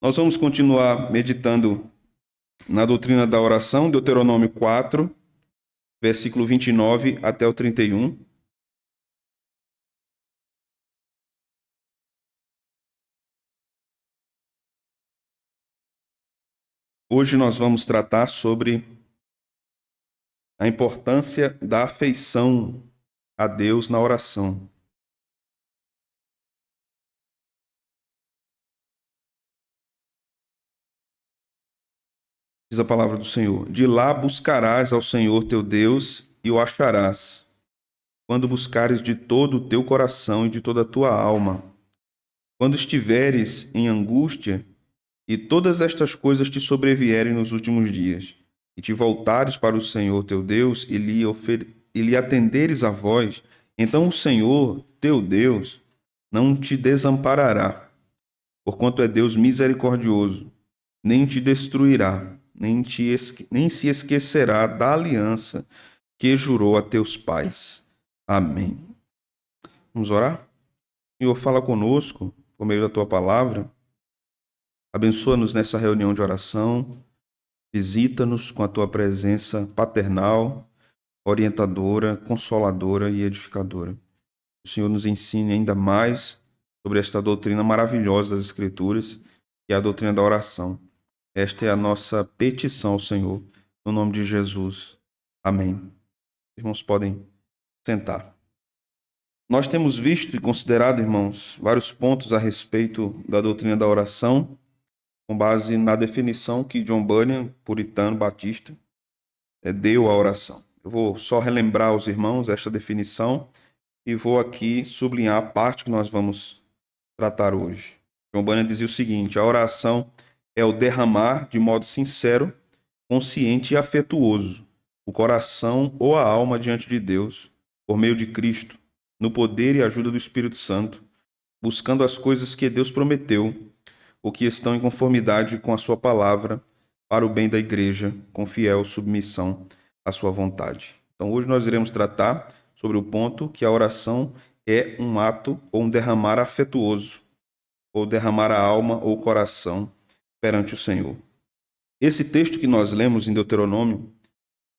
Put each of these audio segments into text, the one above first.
Nós vamos continuar meditando na doutrina da oração, Deuteronômio 4, versículo 29 até o 31. Hoje nós vamos tratar sobre a importância da afeição a Deus na oração. Diz a palavra do Senhor: de lá buscarás ao Senhor teu Deus e o acharás, quando buscares de todo o teu coração e de toda a tua alma. Quando estiveres em angústia e todas estas coisas te sobrevierem nos últimos dias, e te voltares para o Senhor teu Deus e lhe atenderes a voz, então o Senhor teu Deus não te desamparará, porquanto é Deus misericordioso, nem te destruirá, nem se esquecerá da aliança que jurou a teus pais. Amém. Vamos orar? Senhor, fala conosco por meio da tua palavra. Abençoa-nos nessa reunião de oração. Visita-nos com a tua presença paternal, orientadora, consoladora e edificadora. O Senhor nos ensine ainda mais sobre esta doutrina maravilhosa das Escrituras, que é a doutrina da oração. Esta é a nossa petição ao Senhor, no nome de Jesus. Amém. Os irmãos podem sentar. Nós temos visto e considerado, irmãos, vários pontos a respeito da doutrina da oração, com base na definição que John Bunyan, puritano, batista, deu à oração. Eu vou só relembrar aos irmãos esta definição e vou aqui sublinhar a parte que nós vamos tratar hoje. John Bunyan dizia o seguinte: a oração é o derramar de modo sincero, consciente e afetuoso o coração ou a alma diante de Deus, por meio de Cristo, no poder e ajuda do Espírito Santo, buscando as coisas que Deus prometeu, ou que estão em conformidade com a sua palavra, para o bem da igreja, com fiel submissão à sua vontade. Então hoje nós iremos tratar sobre o ponto que a oração é um ato ou um derramar afetuoso, ou derramar a alma ou o coração perante o Senhor. Esse texto que nós lemos em Deuteronômio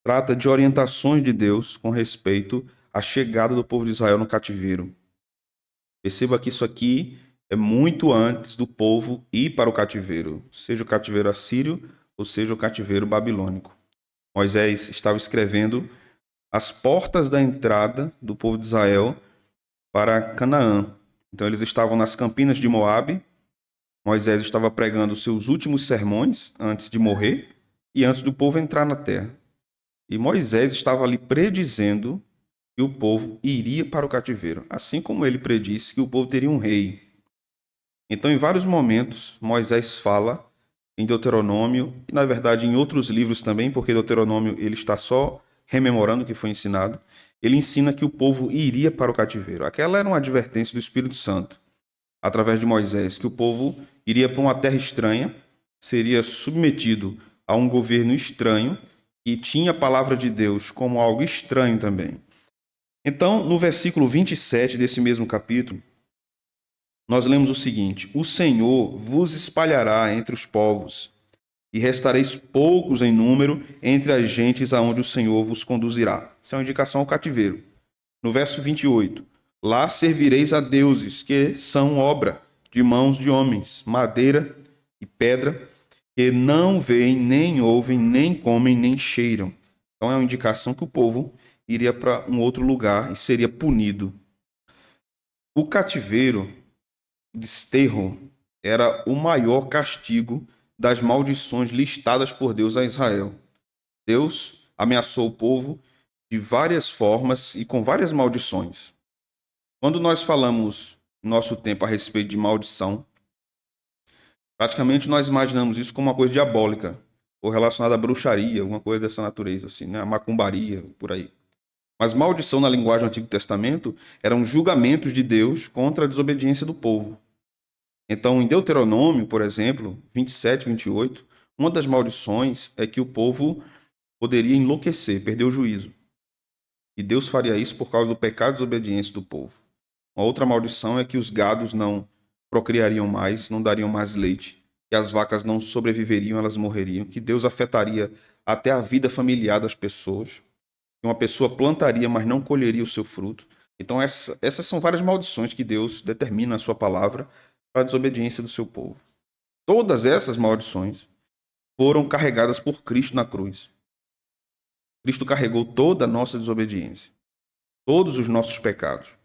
trata de orientações de Deus com respeito à chegada do povo de Israel no cativeiro. Perceba que isso aqui é muito antes do povo ir para o cativeiro, seja o cativeiro assírio ou seja o cativeiro babilônico. Moisés estava escrevendo as portas da entrada do povo de Israel para Canaã. Então eles estavam nas campinas de Moabe. Moisés estava pregando os seus últimos sermões antes de morrer e antes do povo entrar na terra. E Moisés estava ali predizendo que o povo iria para o cativeiro, assim como ele predisse que o povo teria um rei. Então, em vários momentos, Moisés fala em Deuteronômio, e na verdade em outros livros também, porque Deuteronômio ele está só rememorando o que foi ensinado. Ele ensina que o povo iria para o cativeiro. Aquela era uma advertência do Espírito Santo, através de Moisés, que o povo iria para uma terra estranha, seria submetido a um governo estranho e tinha a palavra de Deus como algo estranho também. Então, no versículo 27 desse mesmo capítulo, nós lemos o seguinte: o Senhor vos espalhará entre os povos, e restareis poucos em número entre as gentes aonde o Senhor vos conduzirá. Isso é uma indicação ao cativeiro. No verso 28, lá servireis a deuses que são obra de mãos de homens, madeira e pedra, que não veem, nem ouvem, nem comem, nem cheiram. Então é uma indicação que o povo iria para um outro lugar e seria punido. O cativeiro, desterro, era o maior castigo das maldições listadas por Deus a Israel. Deus ameaçou o povo de várias formas e com várias maldições. Quando nós falamos no nosso tempo a respeito de maldição, praticamente nós imaginamos isso como uma coisa diabólica, ou relacionada à bruxaria, alguma coisa dessa natureza, assim, né? A macumbaria, por aí. Mas maldição na linguagem do Antigo Testamento eram julgamentos de Deus contra a desobediência do povo. Então, em Deuteronômio, por exemplo, 27, 28, uma das maldições é que o povo poderia enlouquecer, perder o juízo. E Deus faria isso por causa do pecado e desobediência do povo. Uma outra maldição é que os gados não procriariam mais, não dariam mais leite. que as vacas não sobreviveriam, elas morreriam, que Deus afetaria até a vida familiar das pessoas, que uma pessoa plantaria, mas não colheria o seu fruto. Então, essas são várias maldições que Deus determina na sua palavra para a desobediência do seu povo. Todas essas maldições foram carregadas por Cristo na cruz. Cristo carregou toda a nossa desobediência, todos os nossos pecados.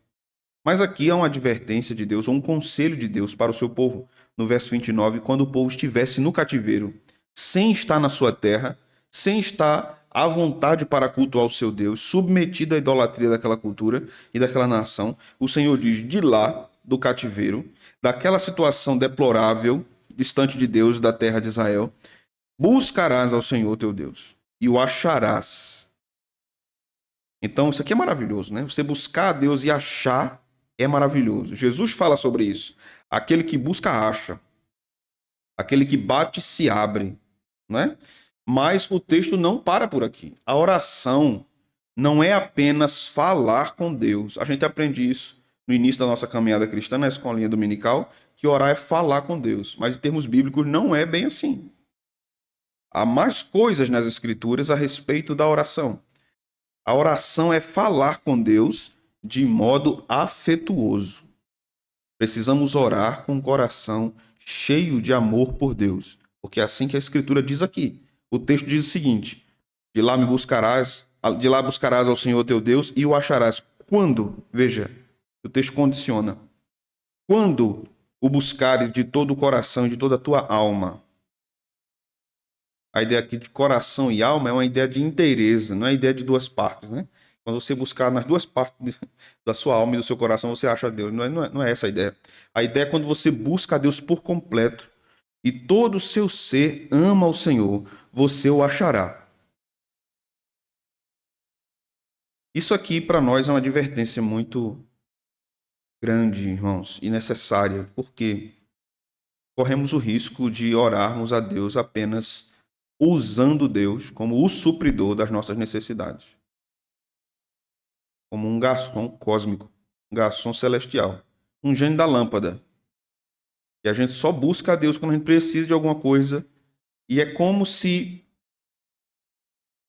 Mas aqui há uma advertência de Deus, ou um conselho de Deus para o seu povo. No verso 29, quando o povo estivesse no cativeiro, sem estar na sua terra, sem estar à vontade para cultuar o seu Deus, submetido à idolatria daquela cultura e daquela nação, o Senhor diz, de lá, do cativeiro, daquela situação deplorável, distante de Deus e da terra de Israel, buscarás ao Senhor teu Deus e o acharás. Então, isso aqui é maravilhoso, né? Você buscar a Deus e achar é maravilhoso. Jesus fala sobre isso. Aquele que busca, acha. Aquele que bate, se abre, né? Mas o texto não para por aqui. A oração não é apenas falar com Deus. A gente aprende isso no início da nossa caminhada cristã, na escolinha dominical, que orar é falar com Deus. Mas em termos bíblicos não é bem assim. Há mais coisas nas Escrituras a respeito da oração. A oração é falar com Deus de modo afetuoso. Precisamos orar com o coração cheio de amor por Deus, porque é assim que a Escritura diz aqui. O texto diz o seguinte: de lá buscarás ao Senhor teu Deus e o acharás. Quando? Veja, o texto condiciona. Quando o buscares de todo o coração e de toda a tua alma. A ideia aqui de coração e alma é uma ideia de inteireza, não é a ideia de duas partes, né? Quando você buscar nas duas partes da sua alma e do seu coração, você acha Deus. Não é essa a ideia. A ideia é quando você busca a Deus por completo e todo o seu ser ama o Senhor, você o achará. Isso aqui para nós é uma advertência muito grande, irmãos, e necessária, porque corremos o risco de orarmos a Deus apenas usando Deus como o supridor das nossas necessidades. Como um garçom cósmico, um garçom celestial, um gênio da lâmpada. E a gente só busca a Deus quando a gente precisa de alguma coisa. E é como se,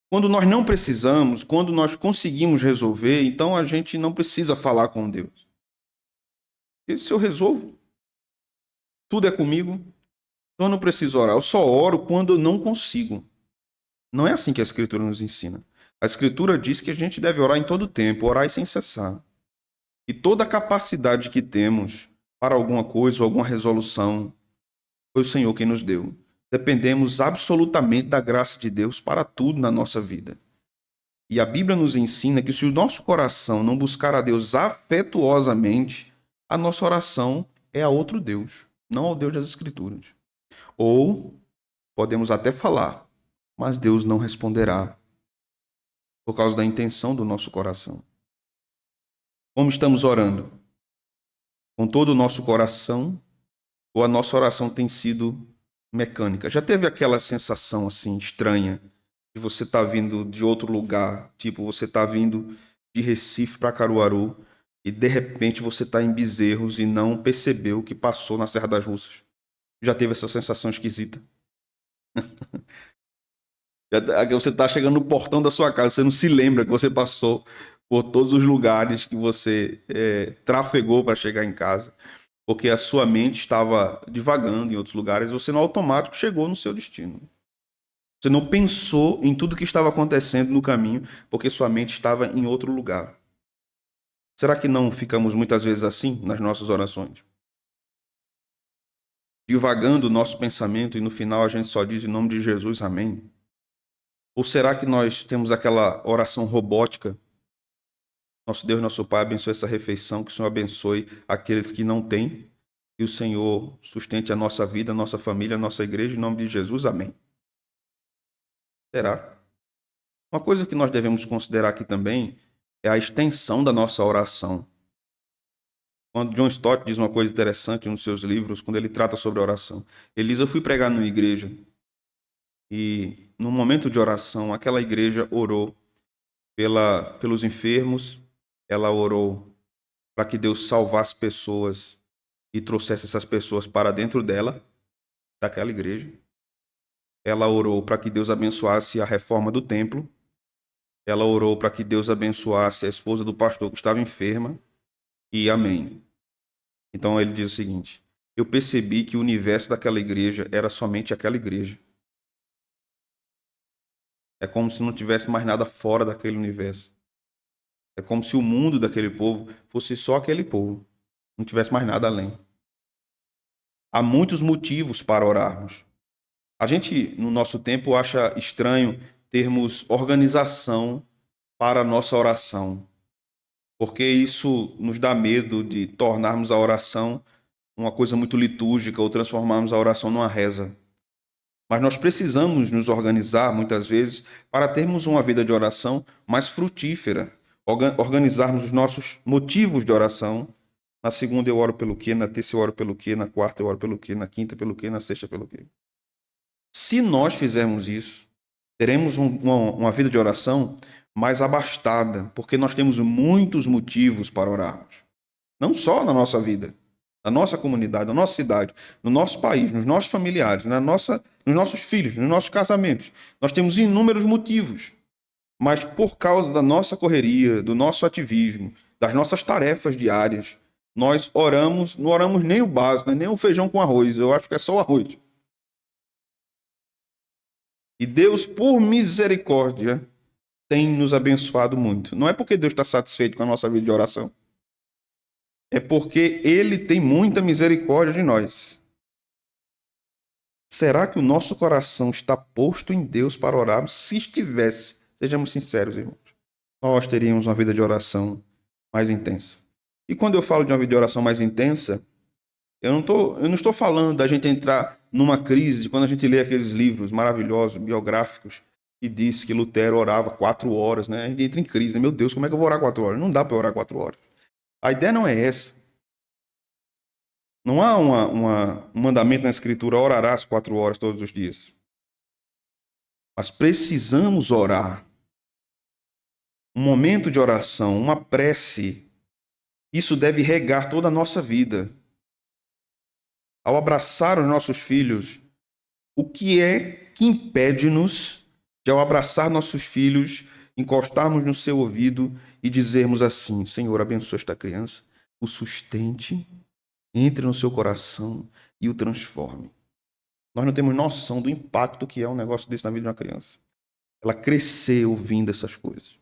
quando nós não precisamos, quando nós conseguimos resolver, então a gente não precisa falar com Deus. E se eu resolvo, tudo é comigo, então eu não preciso orar. Eu só oro quando eu não consigo. Não é assim que a Escritura nos ensina. A Escritura diz que a gente deve orar em todo tempo, orar e sem cessar. E toda a capacidade que temos para alguma coisa ou alguma resolução foi o Senhor quem nos deu. Dependemos absolutamente da graça de Deus para tudo na nossa vida. E a Bíblia nos ensina que se o nosso coração não buscar a Deus afetuosamente, a nossa oração é a outro Deus, não ao Deus das Escrituras. Ou podemos até falar, mas Deus não responderá por causa da intenção do nosso coração. Como estamos orando? Com todo o nosso coração, ou a nossa oração tem sido mecânica? Já teve aquela sensação assim estranha de você estar vindo de outro lugar, tipo você está vindo de Recife para Caruaru e de repente você está em Bezerros e não percebeu que passou na Serra das Russas? Já teve essa sensação esquisita? Você está chegando no portão da sua casa, você não se lembra que você passou por todos os lugares que você trafegou para chegar em casa, porque a sua mente estava divagando em outros lugares, e você no automático chegou no seu destino. Você não pensou em tudo que estava acontecendo no caminho, porque sua mente estava em outro lugar. Será que não ficamos muitas vezes assim nas nossas orações? Divagando o nosso pensamento e no final a gente só diz em nome de Jesus, amém? Ou será que nós temos aquela oração robótica? Nosso Deus, nosso Pai, abençoe essa refeição, que o Senhor abençoe aqueles que não têm, e o Senhor sustente a nossa vida, a nossa família, a nossa igreja, em nome de Jesus, amém. Será? Uma coisa que nós devemos considerar aqui também é a extensão da nossa oração. Quando John Stott diz uma coisa interessante em um dos seus livros, quando ele trata sobre a oração, ele diz: eu fui pregar numa igreja e, no momento de oração, aquela igreja orou pelos enfermos, ela orou para que Deus salvasse pessoas e trouxesse essas pessoas para dentro dela. daquela igreja. Ela orou para que Deus abençoasse a reforma do templo. Ela orou para que Deus abençoasse a esposa do pastor que estava enferma. E amém. Então ele diz o seguinte: eu percebi que o universo daquela igreja era somente aquela igreja. É como se não tivesse mais nada fora daquele universo. É como se o mundo daquele povo fosse só aquele povo. Não tivesse mais nada além. Há muitos motivos para orarmos. A gente, no nosso tempo, acha estranho termos organização para a nossa oração, porque isso nos dá medo de tornarmos a oração uma coisa muito litúrgica ou transformarmos a oração numa reza. Mas nós precisamos nos organizar, muitas vezes, para termos uma vida de oração mais frutífera, organizarmos os nossos motivos de oração. Na segunda eu oro pelo quê, na terça eu oro pelo quê, na quarta eu oro pelo quê, na quinta pelo quê, na sexta pelo quê. Se nós fizermos isso, teremos uma vida de oração mais abastada, porque nós temos muitos motivos para orarmos. Não só na nossa vida, na nossa comunidade, na nossa cidade, no nosso país, nos nossos familiares, nos nossos filhos, nos nossos casamentos. Nós temos inúmeros motivos. Mas por causa da nossa correria, do nosso ativismo, das nossas tarefas diárias, nós oramos, não oramos nem o básico, nem o feijão com arroz. Eu acho que é só o arroz. E Deus, por misericórdia, tem nos abençoado muito. Não é porque Deus está satisfeito com a nossa vida de oração. É porque Ele tem muita misericórdia de nós. Será que o nosso coração está posto em Deus para orarmos? Se estivesse, sejamos sinceros, irmãos, nós teríamos uma vida de oração mais intensa. E quando eu falo de uma vida de oração mais intensa, eu não estou falando da gente entrar numa crise de quando a gente lê aqueles livros maravilhosos, biográficos, que diz que Lutero orava 4 horas, né? A gente entra em crise, né? Meu Deus, como é que eu vou orar 4 horas? Não dá para orar 4 horas. A ideia não é essa. Não há um mandamento na Escritura, orarás 4 horas todos os dias. Mas precisamos orar. Um momento de oração, uma prece, isso deve regar toda a nossa vida. Ao abraçar os nossos filhos, o que é que impede-nos de, ao abraçar nossos filhos, encostarmos no seu ouvido e dizermos assim: Senhor, abençoa esta criança, o sustente, entre no seu coração e o transforme. Nós não temos noção do impacto que é um negócio desse na vida de uma criança. Ela crescer ouvindo essas coisas.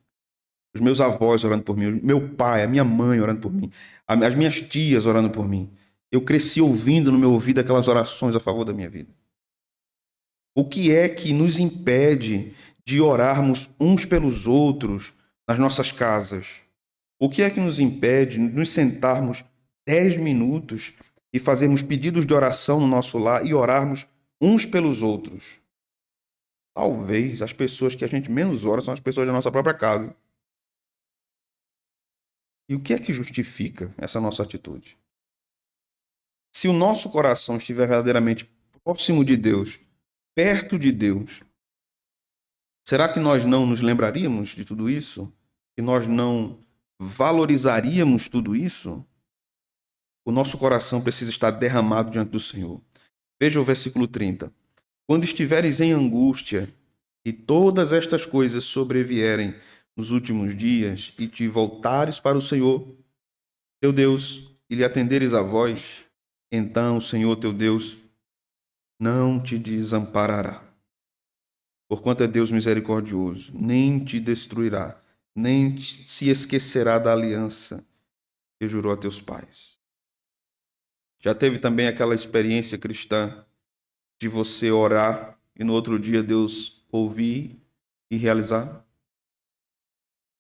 Os meus avós orando por mim, meu pai, a minha mãe orando por mim, as minhas tias orando por mim. Eu cresci ouvindo no meu ouvido aquelas orações a favor da minha vida. O que é que nos impede de orarmos uns pelos outros nas nossas casas? O que é que nos impede de nos sentarmos 10 minutos e fazermos pedidos de oração no nosso lar e orarmos uns pelos outros? Talvez as pessoas que a gente menos ora são as pessoas da nossa própria casa. E o que é que justifica essa nossa atitude? Se o nosso coração estiver verdadeiramente próximo de Deus, perto de Deus, será que nós não nos lembraríamos de tudo isso? Que nós não valorizaríamos tudo isso? O nosso coração precisa estar derramado diante do Senhor. Veja o versículo 30. Quando estiveres em angústia e todas estas coisas sobrevierem nos últimos dias e te voltares para o Senhor, teu Deus, e lhe atenderes a voz, então o Senhor teu Deus não te desamparará. Porquanto é Deus misericordioso, nem te destruirá, nem se esquecerá da aliança que jurou a teus pais. Já teve também aquela experiência cristã de você orar e no outro dia Deus ouvir e realizar?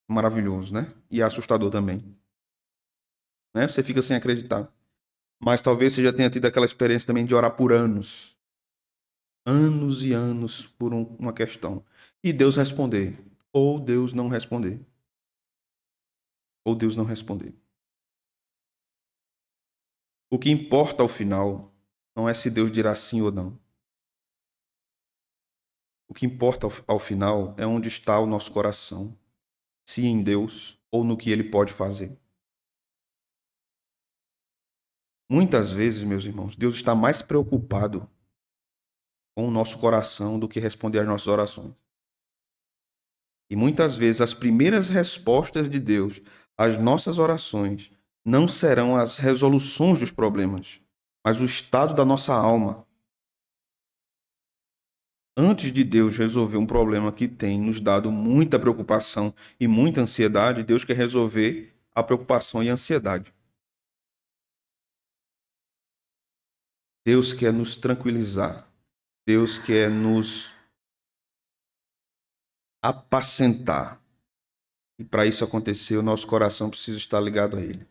Maravilhoso, né? E é assustador também. Né? Você fica sem acreditar. Mas talvez você já tenha tido aquela experiência também de orar por anos. Anos e anos por uma questão. E Deus responder. Ou Deus não responder. Ou Deus não responder. O que importa ao final não é se Deus dirá sim ou não. O que importa ao final é onde está o nosso coração. Se em Deus ou no que Ele pode fazer. Muitas vezes, meus irmãos, Deus está mais preocupado com o nosso coração do que responder às nossas orações. E muitas vezes as primeiras respostas de Deus às nossas orações não serão as resoluções dos problemas, mas o estado da nossa alma. Antes de Deus resolver um problema que tem nos dado muita preocupação e muita ansiedade, Deus quer resolver a preocupação e a ansiedade. Deus quer nos tranquilizar. Deus quer nos apacentar. E para isso acontecer, o nosso coração precisa estar ligado a Ele.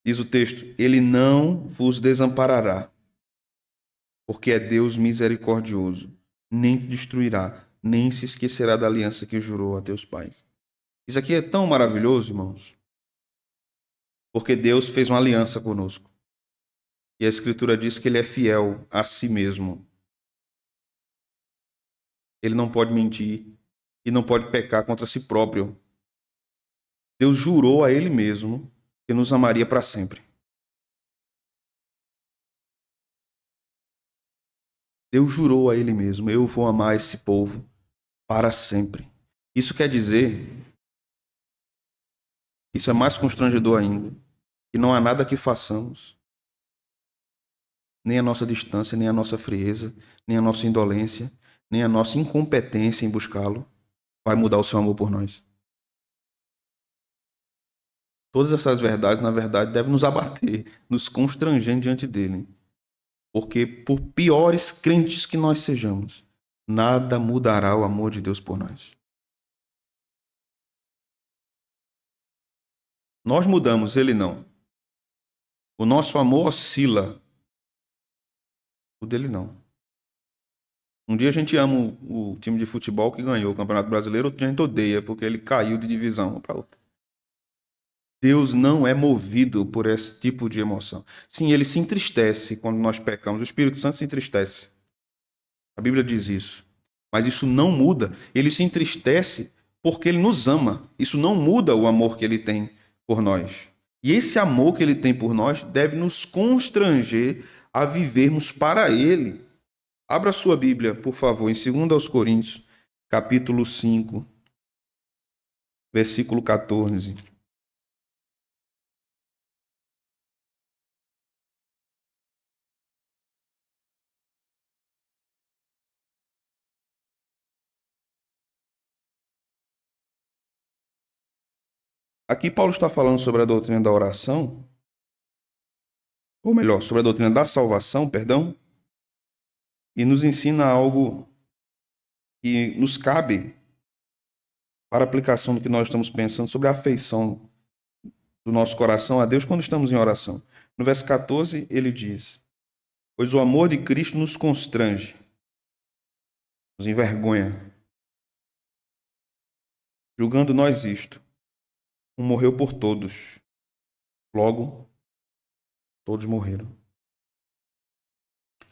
Diz o texto: Ele não vos desamparará, porque é Deus misericordioso, nem te destruirá, nem se esquecerá da aliança que jurou a teus pais. Isso aqui é tão maravilhoso, irmãos, porque Deus fez uma aliança conosco. E a Escritura diz que Ele é fiel a si mesmo. Ele não pode mentir e não pode pecar contra si próprio. Deus jurou a Ele mesmo que nos amaria para sempre. Deus jurou a Ele mesmo: eu vou amar esse povo para sempre. Isso quer dizer, isso é mais constrangedor ainda, que não há nada que façamos, nem a nossa distância, nem a nossa frieza, nem a nossa indolência, nem a nossa incompetência em buscá-lo, vai mudar o seu amor por nós. Todas essas verdades, na verdade, devem nos abater, nos constranger diante dele. Porque, por piores crentes que nós sejamos, nada mudará o amor de Deus por nós. Nós mudamos, ele não. O nosso amor oscila, o dele não. Um dia a gente ama o time de futebol que ganhou o Campeonato Brasileiro, outro dia a gente odeia porque ele caiu de divisão para outra. Deus não é movido por esse tipo de emoção. Sim, ele se entristece quando nós pecamos. O Espírito Santo se entristece. A Bíblia diz isso. Mas isso não muda. Ele se entristece porque ele nos ama. Isso não muda o amor que ele tem por nós. E esse amor que ele tem por nós deve nos constranger a vivermos para ele. Abra sua Bíblia, por favor, em 2 Coríntios, capítulo 5, versículo 14. Aqui Paulo está falando sobre a doutrina da oração, ou melhor, sobre a doutrina da salvação, perdão, e nos ensina algo que nos cabe para a aplicação do que nós estamos pensando sobre a afeição do nosso coração a Deus quando estamos em oração. No verso 14, ele diz: Pois o amor de Cristo nos constrange, nos envergonha, julgando nós isto: um morreu por todos, logo todos morreram.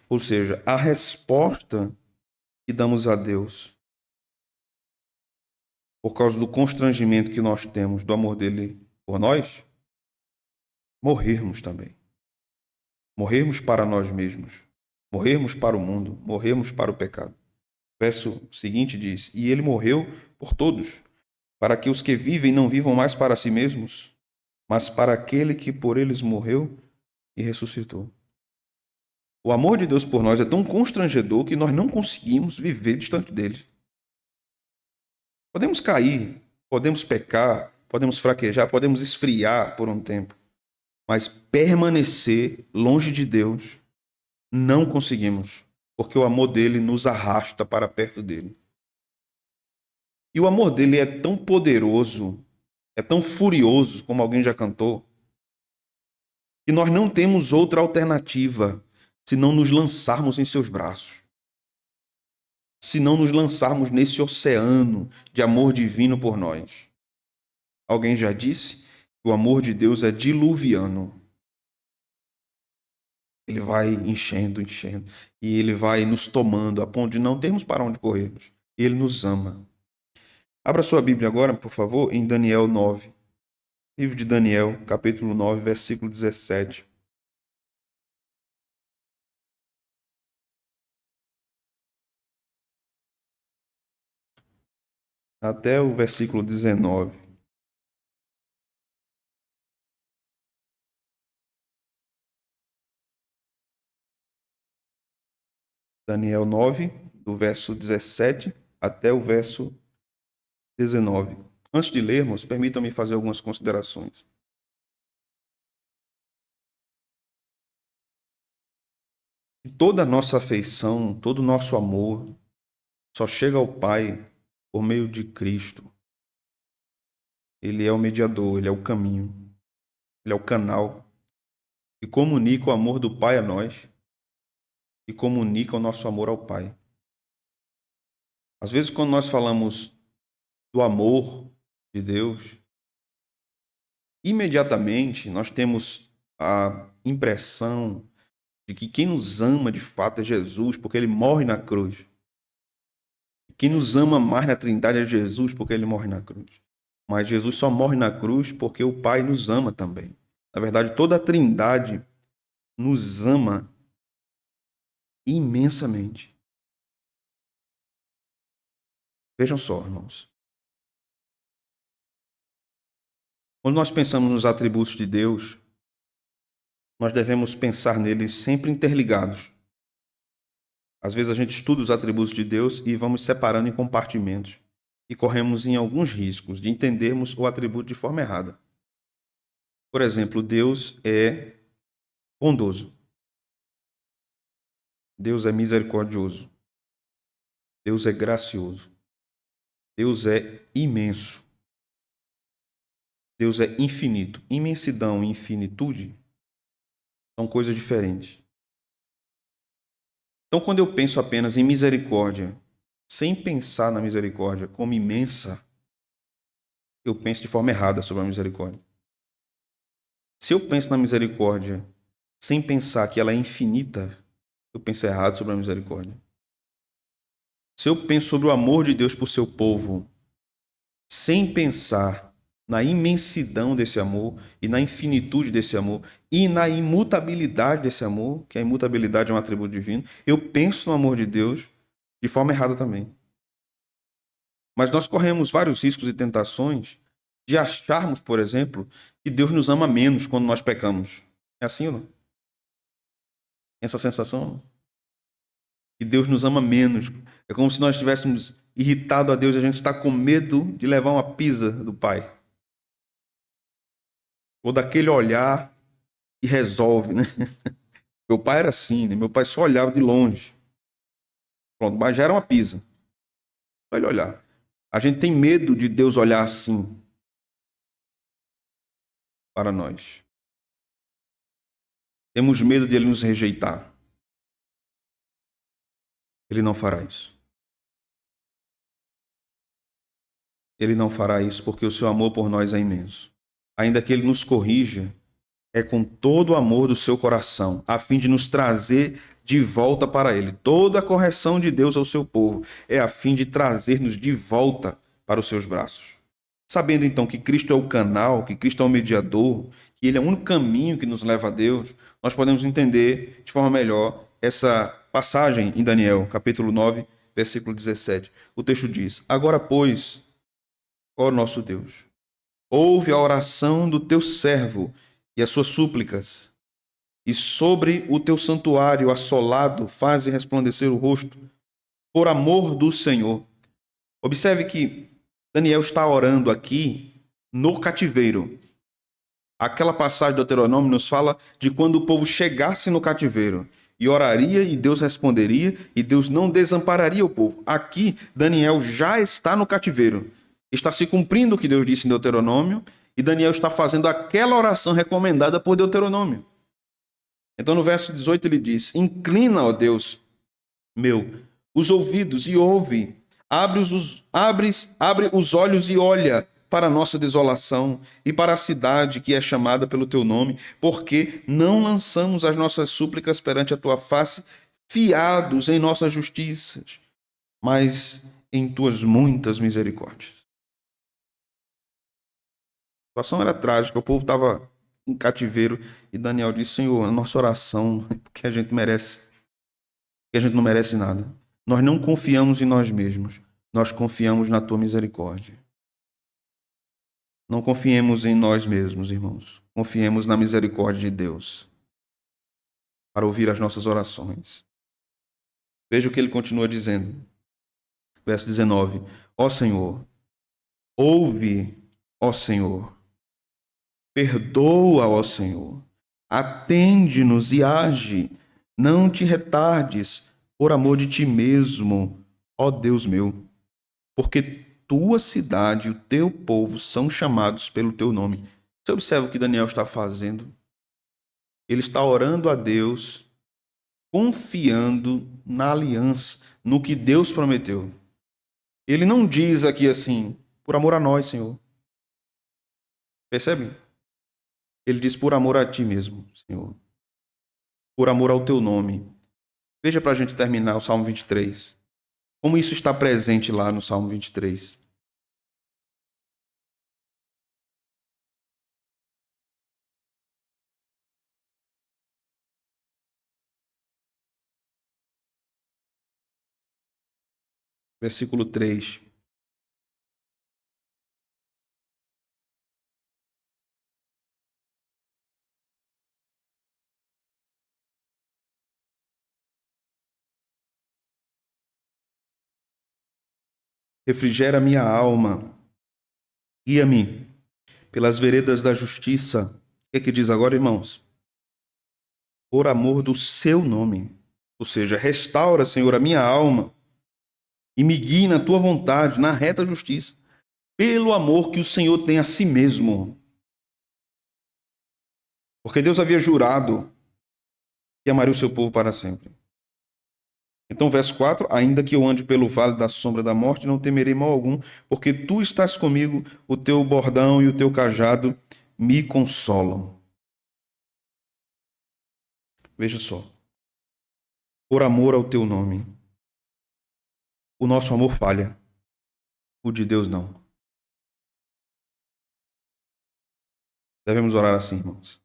Ou seja, a resposta que damos a Deus por causa do constrangimento que nós temos do amor dele por nós, morrermos também. Morrermos para nós mesmos, morrermos para o mundo, morrermos para o pecado. O verso seguinte diz: E ele morreu por todos, para que os que vivem não vivam mais para si mesmos, mas para aquele que por eles morreu e ressuscitou. O amor de Deus por nós é tão constrangedor que nós não conseguimos viver distante dele. Podemos cair, podemos pecar, podemos fraquejar, podemos esfriar por um tempo, mas permanecer longe de Deus não conseguimos, porque o amor dele nos arrasta para perto dele. E o amor dele é tão poderoso, é tão furioso, como alguém já cantou, que nós não temos outra alternativa se não nos lançarmos em seus braços. Se não nos lançarmos nesse oceano de amor divino por nós. Alguém já disse que o amor de Deus é diluviano. Ele vai enchendo, enchendo. E ele vai nos tomando a ponto de não termos para onde corrermos. Ele nos ama. Abra sua Bíblia agora, por favor, em Daniel 9. Livro de Daniel, capítulo 9, versículo 17. até o versículo 19. Daniel 9, do verso 17 até o verso 19. Antes de lermos, permitam-me fazer algumas considerações. Toda a nossa afeição, todo o nosso amor só chega ao Pai por meio de Cristo. Ele é o mediador, ele é o caminho, ele é o canal que comunica o amor do Pai a nós e comunica o nosso amor ao Pai. Às vezes, quando nós falamos do amor de Deus, imediatamente nós temos a impressão de que quem nos ama de fato é Jesus, porque ele morre na cruz. Quem nos ama mais na Trindade é Jesus, porque ele morre na cruz. Mas Jesus só morre na cruz porque o Pai nos ama também. Na verdade, toda a Trindade nos ama imensamente. Vejam só, irmãos. Quando nós pensamos nos atributos de Deus, nós devemos pensar neles sempre interligados. Às vezes a gente estuda os atributos de Deus e vamos separando em compartimentos. E corremos em alguns riscos de entendermos o atributo de forma errada. Por exemplo, Deus é bondoso. Deus é misericordioso. Deus é gracioso. Deus é imenso. Deus é infinito. Imensidão e infinitude são coisas diferentes. Então, quando eu penso apenas em misericórdia, sem pensar na misericórdia como imensa, eu penso de forma errada sobre a misericórdia. Se eu penso na misericórdia sem pensar que ela é infinita, eu penso errado sobre a misericórdia. Se eu penso sobre o amor de Deus por seu povo, sem pensar na imensidão desse amor e na infinitude desse amor e na imutabilidade desse amor, que a imutabilidade é um atributo divino, eu penso no amor de Deus de forma errada também. Mas nós corremos vários riscos e tentações de acharmos, por exemplo, que Deus nos ama menos quando nós pecamos. É assim ou não? Essa sensação? Que Deus nos ama menos. É como se nós estivéssemos irritado a Deus e a gente está com medo de levar uma pisa do Pai. Ou daquele olhar que resolve, né? Meu pai era assim, né? Meu pai só olhava de longe. Pronto, mas já era uma pisa. Só ele olhar. A gente tem medo de Deus olhar assim para nós. Temos medo de Ele nos rejeitar. Ele não fará isso. Ele não fará isso porque o seu amor por nós é imenso. Ainda que Ele nos corrija, é com todo o amor do seu coração, a fim de nos trazer de volta para Ele. Toda a correção de Deus ao seu povo é a fim de trazer-nos de volta para os seus braços. Sabendo então que Cristo é o canal, que Cristo é o mediador, que Ele é o único caminho que nos leva a Deus, nós podemos entender de forma melhor essa passagem em Daniel, capítulo 9, versículo 17. O texto diz: Agora, pois, ó nosso Deus, ouve a oração do teu servo e as suas súplicas, e sobre o teu santuário assolado faze resplandecer o rosto, por amor do Senhor. Observe que Daniel está orando aqui no cativeiro. Aquela passagem do Deuteronômio nos fala de quando o povo chegasse no cativeiro e oraria e Deus responderia e Deus não desampararia o povo. Aqui, Daniel já está no cativeiro. Está se cumprindo o que Deus disse em Deuteronômio e Daniel está fazendo aquela oração recomendada por Deuteronômio. Então, no verso 18, ele diz: Inclina, ó Deus meu, os ouvidos e ouve, abre os olhos e olha para a nossa desolação e para a cidade que é chamada pelo teu nome, porque não lançamos as nossas súplicas perante a tua face, fiados em nossas justiças, mas em tuas muitas misericórdias. A situação era trágica, o povo estava em cativeiro e Daniel disse: Senhor, a nossa oração, porque a gente merece, porque a gente não merece nada. Nós não confiamos em nós mesmos. nós confiamos na tua misericórdia. Não confiemos em nós mesmos, irmãos. Confiemos na misericórdia de Deus para ouvir as nossas orações. Veja o que ele continua dizendo. Verso 19. Ó Senhor, ouve, ó Senhor. Perdoa, ó Senhor. Atende-nos e age. Não te retardes por amor de ti mesmo, ó Deus meu. Porque tua cidade e o teu povo são chamados pelo teu nome. Você observa o que Daniel está fazendo? Ele está orando a Deus, confiando na aliança, no que Deus prometeu. Ele não diz aqui assim, por amor a nós, Senhor. Percebe? Ele diz por amor a ti mesmo, Senhor. Por amor ao teu nome. Veja para a gente terminar o Salmo 23. Como isso está presente lá no Salmo 23. Versículo 3. Refrigera minha alma, guia-me pelas veredas da justiça. O que é que diz agora, irmãos? Por amor do seu nome. Ou seja, restaura, Senhor, a minha alma e me guie na tua vontade, na reta justiça, pelo amor que o Senhor tem a si mesmo. Porque Deus havia jurado que amaria o seu povo para sempre. Então, verso 4, ainda que eu ande pelo vale da sombra da morte, não temerei mal algum, porque tu estás comigo, o teu bordão e o teu cajado me consolam. Veja só, por amor ao teu nome, o nosso amor falha, o de Deus não. Devemos orar assim, irmãos.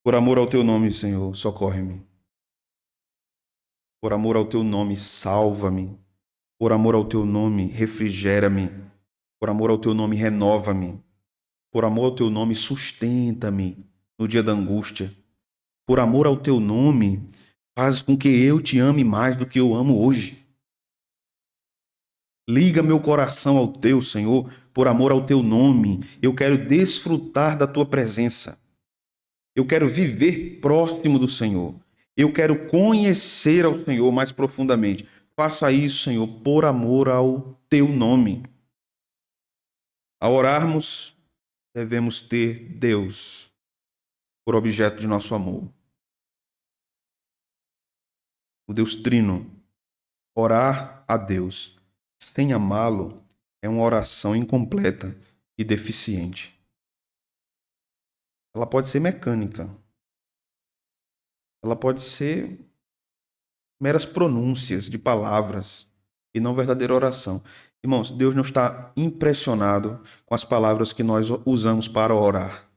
Por amor ao teu nome, Senhor, socorre-me. Por amor ao teu nome, salva-me. Por amor ao teu nome, refrigera-me. Por amor ao teu nome, renova-me. Por amor ao teu nome, sustenta-me no dia da angústia. Por amor ao teu nome, faz com que eu te ame mais do que eu amo hoje. Liga meu coração ao teu, Senhor, por amor ao teu nome. Eu quero desfrutar da tua presença. Eu quero viver próximo do Senhor. Eu quero conhecer ao Senhor mais profundamente. Faça isso, Senhor, por amor ao teu nome. Ao orarmos, devemos ter Deus por objeto de nosso amor. O Deus Trino. Orar a Deus sem amá-lo é uma oração incompleta e deficiente. Ela pode ser mecânica. Ela pode ser meras pronúncias de palavras e não verdadeira oração. Irmãos, Deus não está impressionado com as palavras que nós usamos para orar.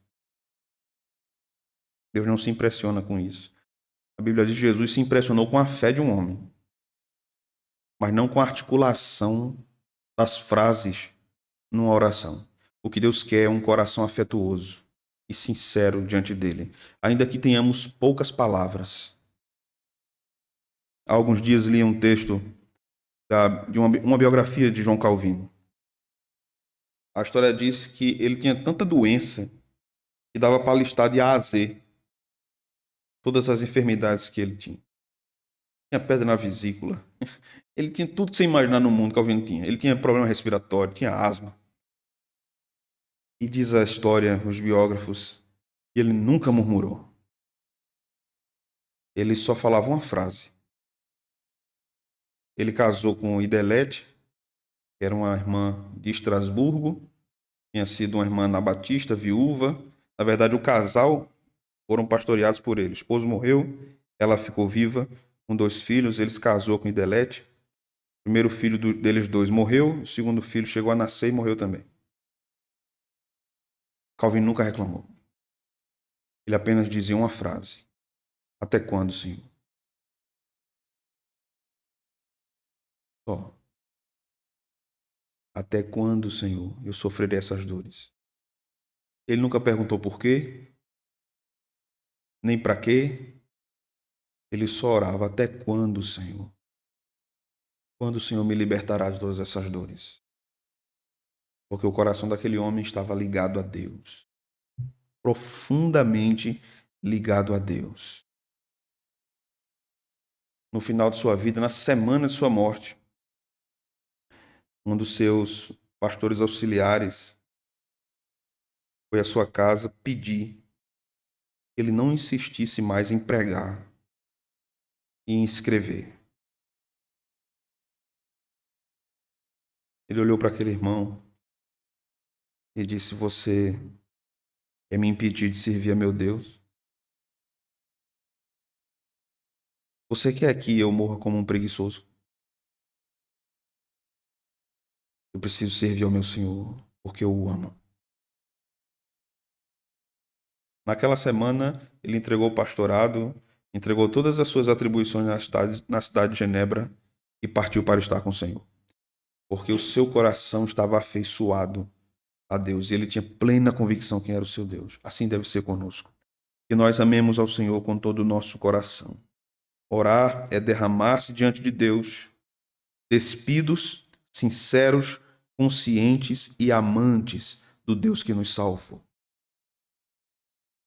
Deus não se impressiona com isso. A Bíblia diz que Jesus se impressionou com a fé de um homem, mas não com a articulação das frases numa oração. O que Deus quer é um coração afetuoso e sincero diante dele, ainda que tenhamos poucas palavras. Há alguns dias li um texto de uma biografia de João Calvino. A história diz que ele tinha tanta doença que dava para listar de A a Z todas as enfermidades que ele tinha. Tinha pedra na vesícula. Ele tinha tudo que você imaginar no mundo que Calvino tinha. Ele tinha problema respiratório, tinha asma. E diz a história, os biógrafos, que ele nunca murmurou. Ele só falava uma frase. Ele casou com Idelete, que era uma irmã de Estrasburgo, tinha sido uma irmã anabatista, viúva. Na verdade, o casal foram pastoreados por ele. O esposo morreu, ela ficou viva com 2 filhos, ele se casou com Idelete. O primeiro filho deles dois morreu, o segundo filho chegou a nascer e morreu também. Calvin nunca reclamou. Ele apenas dizia uma frase: até quando, Senhor? Só. Até quando, Senhor, eu sofrerei essas dores? Ele nunca perguntou por quê, nem para quê. Ele só orava: até quando, Senhor? Quando o Senhor me libertará de todas essas dores? Porque o coração daquele homem estava ligado a Deus, profundamente ligado a Deus. No final de sua vida, na semana de sua morte, um dos seus pastores auxiliares foi à sua casa pedir que ele não insistisse mais em pregar e em escrever. Ele olhou para aquele irmão e disse: você quer me impedir de servir a meu Deus? Você quer que eu morra como um preguiçoso? Eu preciso servir ao meu Senhor, porque eu o amo. Naquela semana, ele entregou o pastorado, entregou todas as suas atribuições na cidade de Genebra e partiu para estar com o Senhor. Porque o seu coração estava afeiçoado a Deus e ele tinha plena convicção quem era o seu Deus. Assim deve ser conosco. Que nós amemos ao Senhor com todo o nosso coração. Orar é derramar-se diante de Deus, despidos, sinceros, conscientes e amantes do Deus que nos salvou.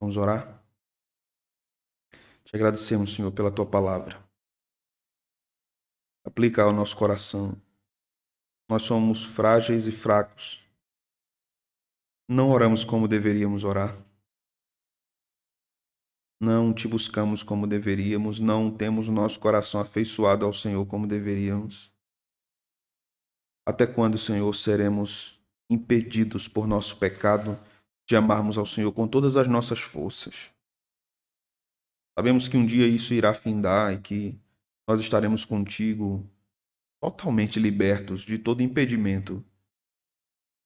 Vamos orar? Te agradecemos, Senhor, pela tua palavra. Aplica ao nosso coração. Nós somos frágeis e fracos. Não oramos como deveríamos orar. Não te buscamos como deveríamos. Não temos o nosso coração afeiçoado ao Senhor como deveríamos. Até quando, Senhor, seremos impedidos por nosso pecado de amarmos ao Senhor com todas as nossas forças? Sabemos que um dia isso irá findar e que nós estaremos contigo totalmente libertos de todo impedimento.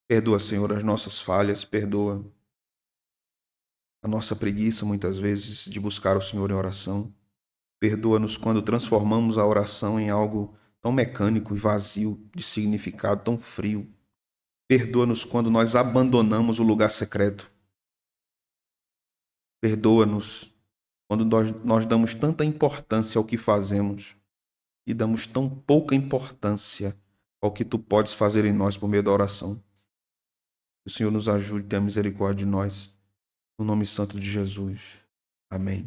Perdoa, Senhor, as nossas falhas, perdoa a nossa preguiça, muitas vezes, de buscar o Senhor em oração. Perdoa-nos quando transformamos a oração em algo tão mecânico e vazio de significado, tão frio. Perdoa-nos quando nós abandonamos o lugar secreto. Perdoa-nos quando nós damos tanta importância ao que fazemos e damos tão pouca importância ao que tu podes fazer em nós por meio da oração. Que o Senhor nos ajude e tenha misericórdia de nós. No nome santo de Jesus. Amém.